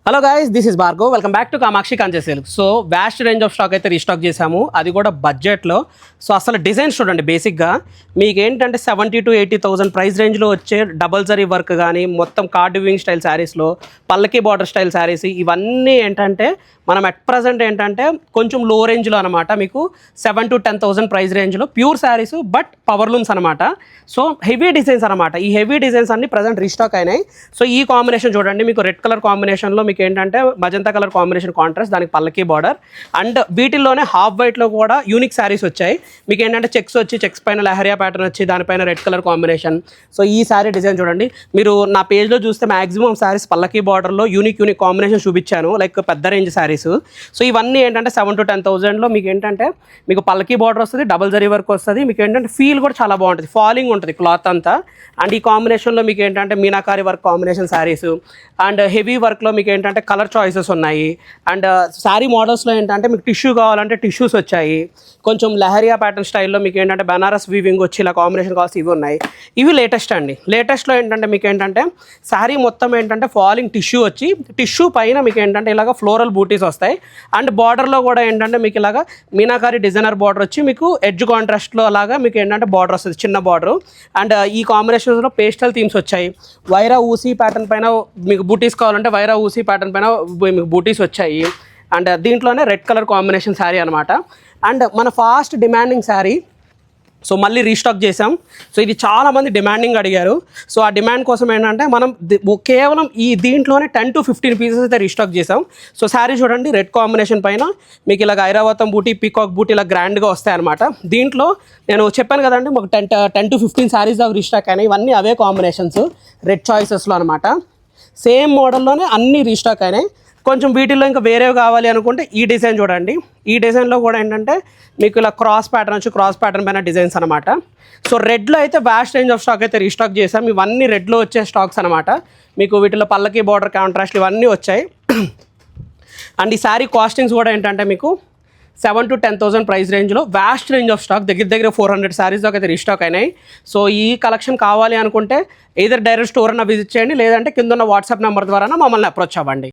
Hello guys, this is Bhargav. Welcome back to Kamakshi Kanche silk. So vast range of stock అయితే restock చేసాము, అది కూడా బడ్జెట్లో. సో అసలు డిజైన్స్ చూడండి, బేసిక్గా మీకు ఏంటంటే 70,000 to 80,000 ప్రైస్ రేంజ్లో వచ్చే డబల్ జరీ వర్క్ కానీ, మొత్తం కార్డ్ వివింగ్ స్టైల్ శారీస్లో పల్లకి బార్డర్ స్టైల్ శారీస్ ఇవన్నీ ఏంటంటే మనం అట్ ప్రజెంట్ ఏంటంటే కొంచెం లో రేంజ్లో అనమాట. మీకు 7,000 to 10,000 ప్రైస్ రేంజ్లో pure saris, but power looms అనమాట. సో హెవీ డిజైన్స్ అనమాట. ఈ హెవీ డిజైన్స్ అన్ని ప్రజెంట్ రీస్టాక్ అయినాయి. సో ఈ కాంబినేషన్ చూడండి, మీకు రెడ్ కలర్ కాంబినేషన్లో మీకు ఏంటంటే మజంతా కలర్ కాంబినేషన్ కాంట్రాస్ట్, దానికి పల్లకి బార్డర్. అండ్ వీటిల్లోనే హాఫ్ వైట్లో కూడా యూనిక్ శారీస్ వచ్చాయి. మీకు ఏంటంటే చెక్స్ వచ్చి, చెక్స్ పైన లహరియా ప్యాటర్న్ వచ్చి, దానిపైన రెడ్ కలర్ కాంబినేషన్. సో ఈ శారీ డిజైన్ చూడండి, మీరు నా పేజ్లో చూస్తే మ్యాక్సిమం శారీస్ పల్లకి బార్డర్లో యూనిక్ కాంబినేషన్ చూపించాను, లైక్ పెద్ద రేంజ్ శారీస్. సో ఇవన్నీ ఏంటంటే 7,000 to 10,000లో మీకు ఏంటంటే మీకు పల్లకి బార్డర్ వస్తుంది, డబల్ జరీ వర్క్ వస్తుంది. మీకు ఏంటంటే ఫీల్ కూడా చాలా బాగుంటుంది, ఫాలింగ్ ఉంటుంది క్లాత్ అంతా. అండ్ ఈ కాంబినేషన్లో మీకు ఏంటంటే meenakari work combination saris, and heavy వర్క్లో మీకు ఏంటంటే కలర్ చాయిసెస్ ఉన్నాయి. అండ్ శారీ మోడల్స్లో ఏంటంటే మీకు టిష్యూ కావాలంటే టిష్యూస్ వచ్చాయి. కొంచెం లహరియా ప్యాటర్న్ స్టైల్లో మీకు ఏంటంటే బనారస్ వీవింగ్ వచ్చి ఇలా కాంబినేషన్ కావాల్సి ఇవి ఉన్నాయి. ఇవి లేటెస్ట్ అండి. లేటెస్ట్లో ఏంటంటే మీకు ఏంటంటే శారీ మొత్తం ఏంటంటే ఫాలింగ్ టిష్యూ వచ్చి, టిష్యూ పైన మీకు ఏంటంటే ఇలాగ ఫ్లోరల్ బూటీస్ వస్తాయి. అండ్ బార్డర్లో కూడా ఏంటంటే మీకు ఇలాగ మీనాకారి డిజైనర్ బార్డర్ వచ్చి మీకు ఎడ్జ్ కాంట్రాస్ట్లో అలాగా మీకు ఏంటంటే బార్డర్ వస్తుంది, చిన్న బార్డర్. అండ్ ఈ కాంబినేషన్స్లో పేస్టల్ థీమ్స్ వచ్చాయి. వైరా ఊసీ ప్యాటర్న్ పైన మీకు బూటీస్ కావాలంటే వైరా ఊసీ ప్యాటర్న్ పైన మీకు బూటీస్ వచ్చాయి. అండ్ దీంట్లోనే రెడ్ కలర్ కాంబినేషన్ శారీ అనమాట. అండ్ మన ఫాస్ట్ డిమాండింగ్ శారీ, సో మళ్ళీ రీస్టాక్ చేసాం. సో ఇది చాలామంది డిమాండింగ్ అడిగారు. సో ఆ డిమాండ్ కోసం ఏంటంటే మనం కేవలం ఈ దీంట్లోనే 10 to 15 పీసెస్ అయితే రీస్టాక్ చేసాం. సో శారీ చూడండి, రెడ్ కాంబినేషన్ పైన మీకు ఇలాగ ఐరావతం బూటీ, పీకాక్ బూటీ ఇలా గ్రాండ్గా వస్తాయన్నమాట. దీంట్లో నేను చెప్పాను కదండి, మాకు 10 to 15 శారీస్ అవి రీస్టాక్ అయినాయి. ఇవన్నీ అవే కాంబినేషన్స్ రెడ్ చాయిసెస్లో అనమాట. సేమ్ మోడల్లోనే అన్నీ రీస్టాక్ అయినాయి. కొంచెం వీటిల్లో ఇంకా వేరేవి కావాలి అనుకుంటే ఈ డిజైన్ చూడండి. ఈ డిజైన్లో కూడా ఏంటంటే మీకు ఇలా క్రాస్ ప్యాటర్న్ వచ్చి, క్రాస్ ప్యాటర్న్ పైన డిజైన్స్ అనమాట. సో రెడ్లో అయితే వ్యాస్ట్ రేంజ్ ఆఫ్ స్టాక్ అయితే రీస్టాక్ చేసాం. ఇవన్నీ రెడ్లో వచ్చే స్టాక్స్ అనమాట. మీకు వీటిలో పల్లకి బార్డర్ కాంట్రాస్ట్ ఇవన్నీ వచ్చాయి. అండ్ ఈ శారీ కాస్టింగ్స్ కూడా ఏంటంటే మీకు 7,000 to 10,000 ప్రైస్ రేంజ్లో వ్యాస్ట్ రేంజ్ ఆఫ్ స్టాక్, దగ్గర 400 శారీస్ దాకా అయితే రీస్టాక్ అయినాయి. సో ఈ కలెక్షన్ కావాలి అనుకుంటే either డైరెక్ట్ స్టోర్ అన్న విజిట్ చేయండి, లేదంటే కింద ఉన్న వాట్సాప్ నెంబర్ ద్వారా మమ్మల్ని అప్రోచ్ అవ్వండి.